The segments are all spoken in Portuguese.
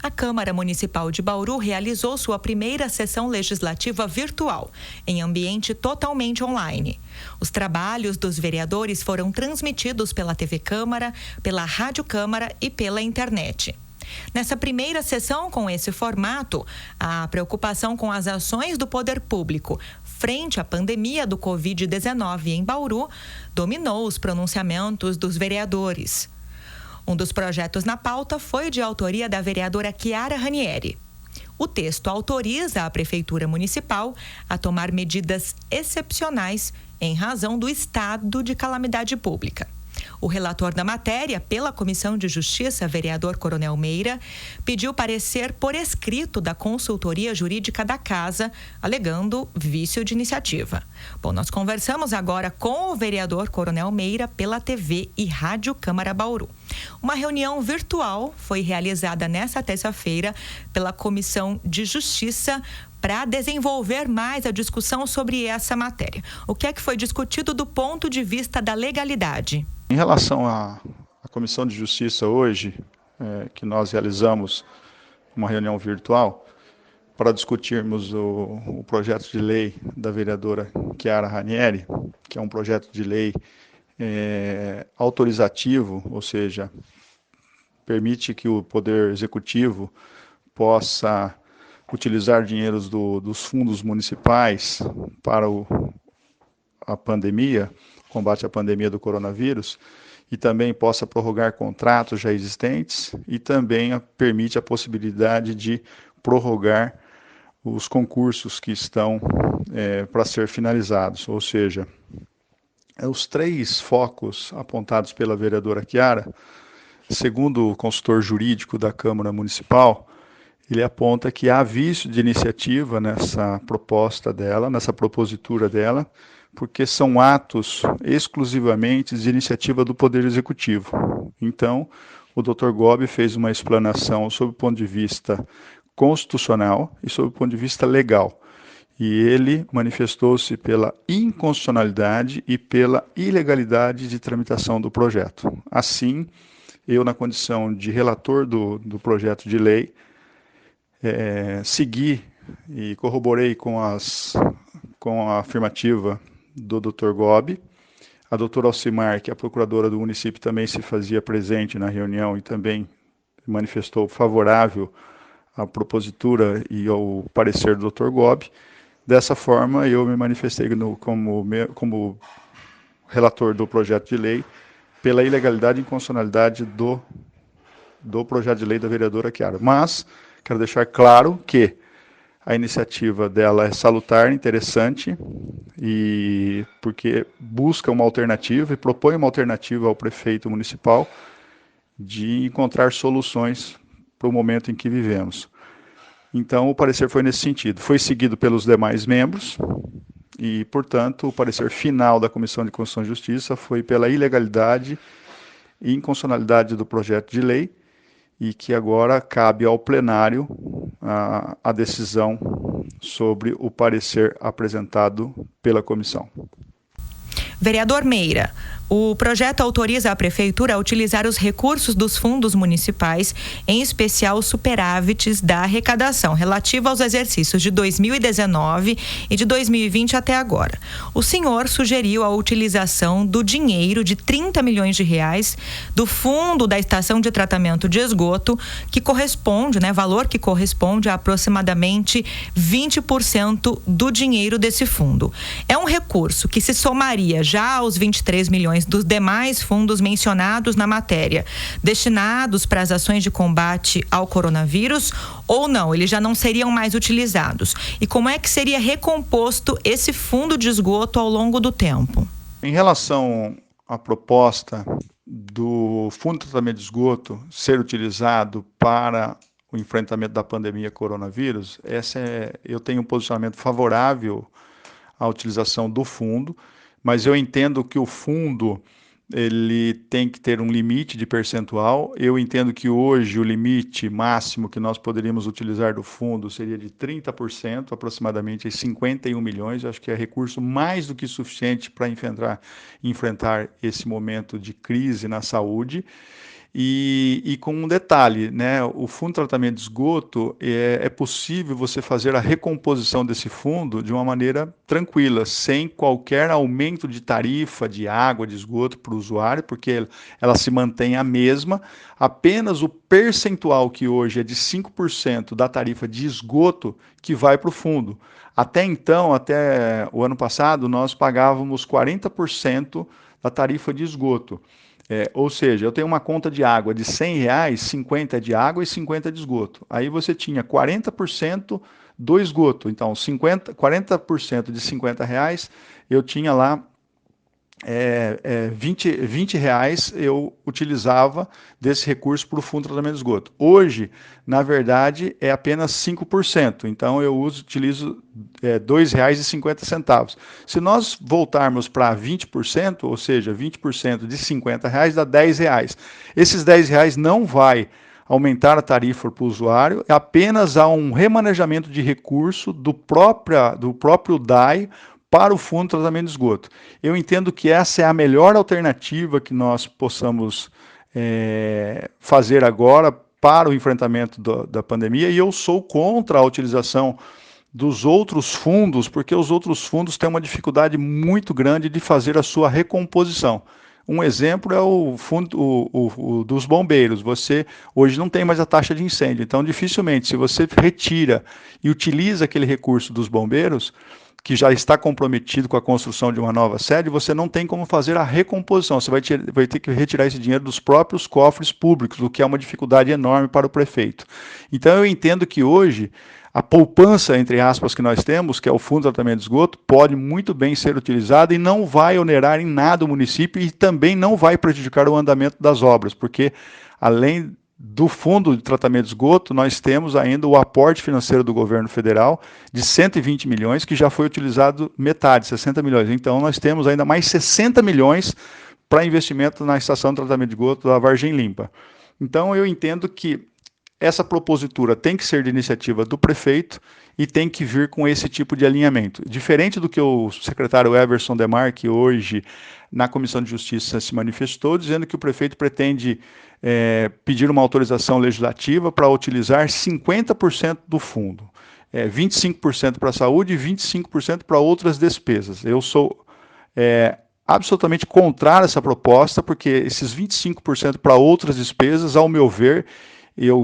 A Câmara Municipal de Bauru realizou sua primeira sessão legislativa virtual, em ambiente totalmente online. Os trabalhos dos vereadores foram transmitidos pela TV Câmara, pela Rádio Câmara e pela internet. Nessa primeira sessão com esse formato, a preocupação com as ações do poder público frente à pandemia do Covid-19 em Bauru dominou os pronunciamentos dos vereadores. Um dos projetos na pauta foi de autoria da vereadora Chiara Ranieri. O texto autoriza a Prefeitura Municipal a tomar medidas excepcionais em razão do estado de calamidade pública. O relator da matéria, pela Comissão de Justiça, vereador Coronel Meira, pediu parecer por escrito da consultoria jurídica da Casa, alegando vício de iniciativa. Bom, nós conversamos agora com o vereador Coronel Meira pela TV e Rádio Câmara Bauru. Uma reunião virtual foi realizada nesta terça-feira pela Comissão de Justiça para desenvolver mais a discussão sobre essa matéria. O que é que foi discutido do ponto de vista da legalidade? Em relação à Comissão de Justiça hoje, que nós realizamos uma reunião virtual para discutirmos o projeto de lei da vereadora Chiara Ranieri, que é um projeto de lei autorizativo, ou seja, permite que o Poder Executivo possa utilizar dinheiros dos fundos municipais para a pandemia, combate à pandemia do coronavírus, e também possa prorrogar contratos já existentes e também permite a possibilidade de prorrogar os concursos que estão para ser finalizados. Ou seja, os três focos apontados pela vereadora Chiara, segundo o consultor jurídico da Câmara Municipal, ele aponta que há vício de iniciativa nessa proposta dela, nessa propositura dela, porque são atos exclusivamente de iniciativa do Poder Executivo. Então, o Dr. Gobi fez uma explanação sob o ponto de vista constitucional e sob o ponto de vista legal. E ele manifestou-se pela inconstitucionalidade e pela ilegalidade de tramitação do projeto. Assim, eu, na condição de relator do projeto de lei, segui e corroborei com a afirmativa do Dr. Gobi. A doutora Alcimar, que é a procuradora do município, também se fazia presente na reunião e também manifestou favorável à propositura e ao parecer do Dr. Gobi. Dessa forma, eu me manifestei como relator do projeto de lei pela ilegalidade e inconstitucionalidade do projeto de lei da vereadora Chiara. Mas quero deixar claro que a iniciativa dela é salutar, interessante, e porque busca uma alternativa e propõe uma alternativa ao prefeito municipal de encontrar soluções para o momento em que vivemos. Então, o parecer foi nesse sentido. Foi seguido pelos demais membros e, portanto, o parecer final da Comissão de Constituição e Justiça foi pela ilegalidade e inconstitucionalidade do projeto de lei, e que agora cabe ao plenário a decisão sobre o parecer apresentado pela comissão. Vereador Meira, o projeto autoriza a Prefeitura a utilizar os recursos dos fundos municipais, em especial os superávites da arrecadação relativa aos exercícios de 2019 e de 2020 até agora. O senhor sugeriu a utilização do dinheiro de 30 milhões de reais do fundo da estação de tratamento de esgoto, que corresponde, valor que corresponde a aproximadamente 20% do dinheiro desse fundo. É um recurso que se somaria já aos 23 milhões dos demais fundos mencionados na matéria, destinados para as ações de combate ao coronavírus, ou não, eles já não seriam mais utilizados? E como é que seria recomposto esse fundo de esgoto ao longo do tempo? Em relação à proposta do fundo de tratamento de esgoto ser utilizado para o enfrentamento da pandemia coronavírus, eu tenho um posicionamento favorável à utilização do fundo, mas eu entendo que o fundo ele tem que ter um limite de percentual. Eu entendo que hoje o limite máximo que nós poderíamos utilizar do fundo seria de 30%, aproximadamente 51 milhões. Eu acho que é recurso mais do que suficiente para enfrentar esse momento de crise na saúde. E com um detalhe, né, o fundo de tratamento de esgoto, é possível você fazer a recomposição desse fundo de uma maneira tranquila, sem qualquer aumento de tarifa de água, de esgoto para o usuário, porque ela se mantém a mesma, apenas o percentual que hoje é de 5% da tarifa de esgoto que vai para o fundo. Até então, até o ano passado, nós pagávamos 40% da tarifa de esgoto. Ou seja, eu tenho uma conta de água de R$100, 50 de água e 50 de esgoto. Aí você tinha 40% do esgoto. Então, 40% de R$50, eu tinha lá 20 reais eu utilizava desse recurso para o fundo de tratamento de esgoto. Hoje, na verdade, é apenas 5%. Então, eu utilizo R$2,50. Se nós voltarmos para 20%, ou seja, 20% de R$50 dá R$10. Esses R$10 não vai aumentar a tarifa para o usuário, apenas há um remanejamento de recurso do próprio DAI para o fundo de tratamento de esgoto. Eu entendo que essa é a melhor alternativa que nós possamos fazer agora para o enfrentamento da pandemia, e eu sou contra a utilização dos outros fundos, porque os outros fundos têm uma dificuldade muito grande de fazer a sua recomposição. Um exemplo é o fundo dos bombeiros. Você hoje não tem mais a taxa de incêndio, então dificilmente, se você retira e utiliza aquele recurso dos bombeiros, que já está comprometido com a construção de uma nova sede, você não tem como fazer a recomposição. Você vai ter que retirar esse dinheiro dos próprios cofres públicos, o que é uma dificuldade enorme para o prefeito. Então eu entendo que hoje a poupança, entre aspas, que nós temos, que é o Fundo de Tratamento de Esgoto, pode muito bem ser utilizada e não vai onerar em nada o município e também não vai prejudicar o andamento das obras, porque além do Fundo de Tratamento de Esgoto, nós temos ainda o aporte financeiro do governo federal de 120 milhões, que já foi utilizado metade, 60 milhões. Então, nós temos ainda mais 60 milhões para investimento na estação de tratamento de esgoto da Vargem Limpa. Então, eu entendo que essa propositura tem que ser de iniciativa do prefeito e tem que vir com esse tipo de alinhamento. Diferente do que o secretário Everson Demarque hoje, na Comissão de Justiça, se manifestou, dizendo que o prefeito pretende pedir uma autorização legislativa para utilizar 50% do fundo, 25% para a saúde e 25% para outras despesas. Eu sou absolutamente contrário a essa proposta, porque esses 25% para outras despesas, ao meu ver, eu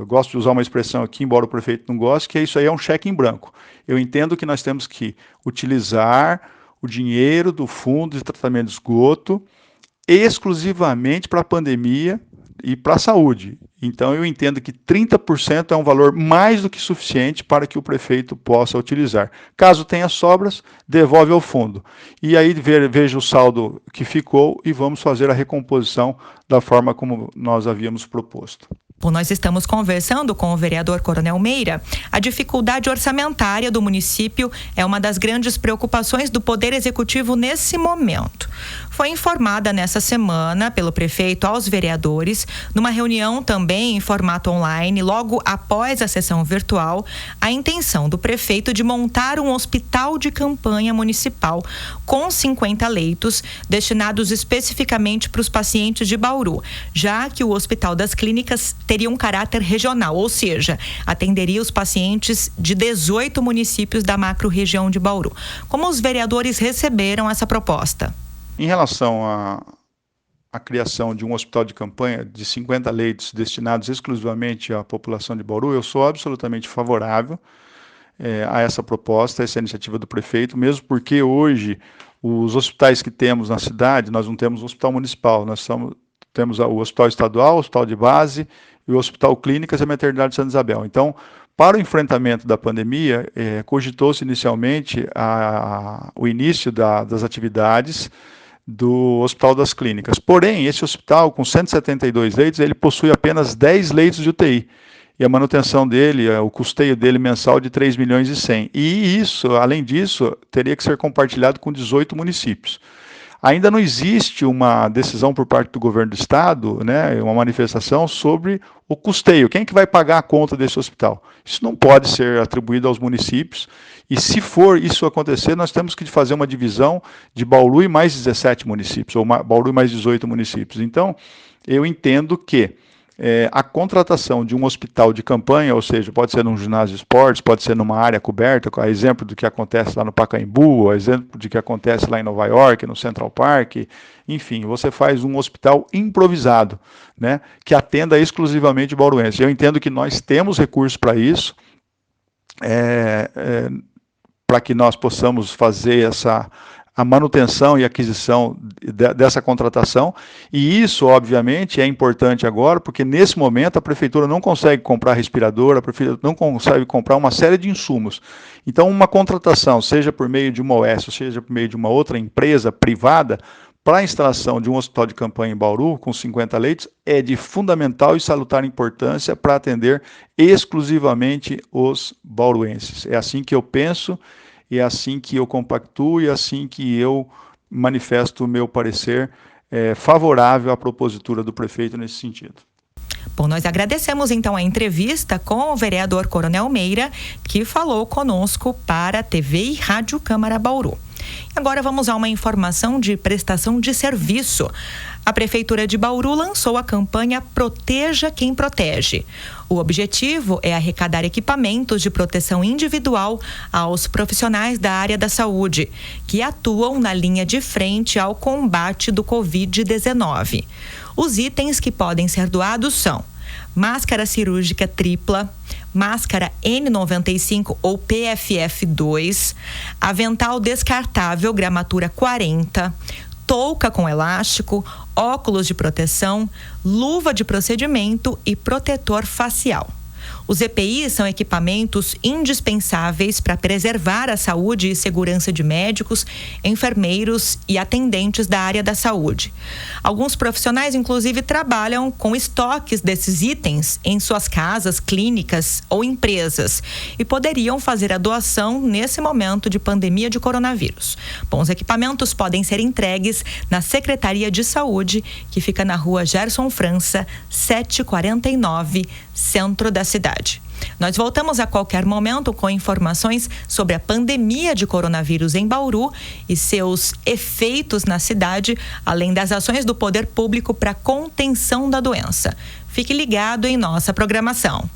gosto de usar uma expressão aqui, embora o prefeito não goste, que isso aí é um cheque em branco. Eu entendo que nós temos que utilizar o dinheiro do Fundo de Tratamento de Esgoto exclusivamente para a pandemia e para a saúde. Então, eu entendo que 30% é um valor mais do que suficiente para que o prefeito possa utilizar. Caso tenha sobras, devolve ao fundo. E aí veja o saldo que ficou e vamos fazer a recomposição da forma como nós havíamos proposto. Nós estamos conversando com o vereador Coronel Meira. A dificuldade orçamentária do município é uma das grandes preocupações do Poder Executivo nesse momento. Foi informada nessa semana pelo prefeito aos vereadores, numa reunião também em formato online, logo após a sessão virtual, a intenção do prefeito de montar um hospital de campanha municipal com 50 leitos destinados especificamente para os pacientes de Bauru, já que o Hospital das Clínicas teria um caráter regional, ou seja, atenderia os pacientes de 18 municípios da macro-região de Bauru. Como os vereadores receberam essa proposta? Em relação à criação de um hospital de campanha de 50 leitos destinados exclusivamente à população de Bauru, eu sou absolutamente favorável a essa proposta, a essa iniciativa do prefeito, mesmo porque hoje os hospitais que temos na cidade, nós não temos um hospital municipal, temos o hospital estadual, o hospital de base e o hospital clínicas e a maternidade de Santa Isabel. Então, para o enfrentamento da pandemia, cogitou-se inicialmente o início das atividades do Hospital das Clínicas. Porém, esse hospital, com 172 leitos, ele possui apenas 10 leitos de UTI. E a manutenção dele, o custeio dele mensal de 3 milhões e 100. E isso, além disso, teria que ser compartilhado com 18 municípios. Ainda não existe uma decisão por parte do governo do estado, né, uma manifestação sobre o custeio. Quem é que vai pagar a conta desse hospital? Isso não pode ser atribuído aos municípios. E se for isso acontecer, nós temos que fazer uma divisão de Bauru e mais 17 municípios, ou Bauru e mais 18 municípios. Então, eu entendo que a contratação de um hospital de campanha, ou seja, pode ser num ginásio de esportes, pode ser numa área coberta, a exemplo do que acontece lá no Pacaembu, a exemplo do que acontece lá em Nova York, no Central Park, enfim, você faz um hospital improvisado, né, que atenda exclusivamente bauruenses. Eu entendo que nós temos recursos para isso, para que nós possamos fazer a manutenção e aquisição dessa contratação, e isso, obviamente, é importante agora, porque nesse momento a prefeitura não consegue comprar respirador, a prefeitura não consegue comprar uma série de insumos. Então, uma contratação, seja por meio de uma OS, ou seja por meio de uma outra empresa privada, para a instalação de um hospital de campanha em Bauru, com 50 leitos, é de fundamental e salutar importância para atender exclusivamente os bauruenses. É assim que eu penso, é assim que eu compactuo e é assim que eu manifesto o meu parecer favorável à propositura do prefeito nesse sentido. Bom, nós agradecemos então a entrevista com o vereador Coronel Meira, que falou conosco para a TV e Rádio Câmara Bauru. Agora vamos a uma informação de prestação de serviço. A Prefeitura de Bauru lançou a campanha Proteja Quem Protege. O objetivo é arrecadar equipamentos de proteção individual aos profissionais da área da saúde, que atuam na linha de frente ao combate do Covid-19. Os itens que podem ser doados são máscara cirúrgica tripla, máscara N95 ou PFF2, avental descartável gramatura 40, touca com elástico, óculos de proteção, luva de procedimento e protetor facial. Os EPIs são equipamentos indispensáveis para preservar a saúde e segurança de médicos, enfermeiros e atendentes da área da saúde. Alguns profissionais, inclusive, trabalham com estoques desses itens em suas casas, clínicas ou empresas e poderiam fazer a doação nesse momento de pandemia de coronavírus. Bom, os equipamentos podem ser entregues na Secretaria de Saúde, que fica na rua Gerson França, 749, centro da cidade. Nós voltamos a qualquer momento com informações sobre a pandemia de coronavírus em Bauru e seus efeitos na cidade, além das ações do poder público para contenção da doença. Fique ligado em nossa programação.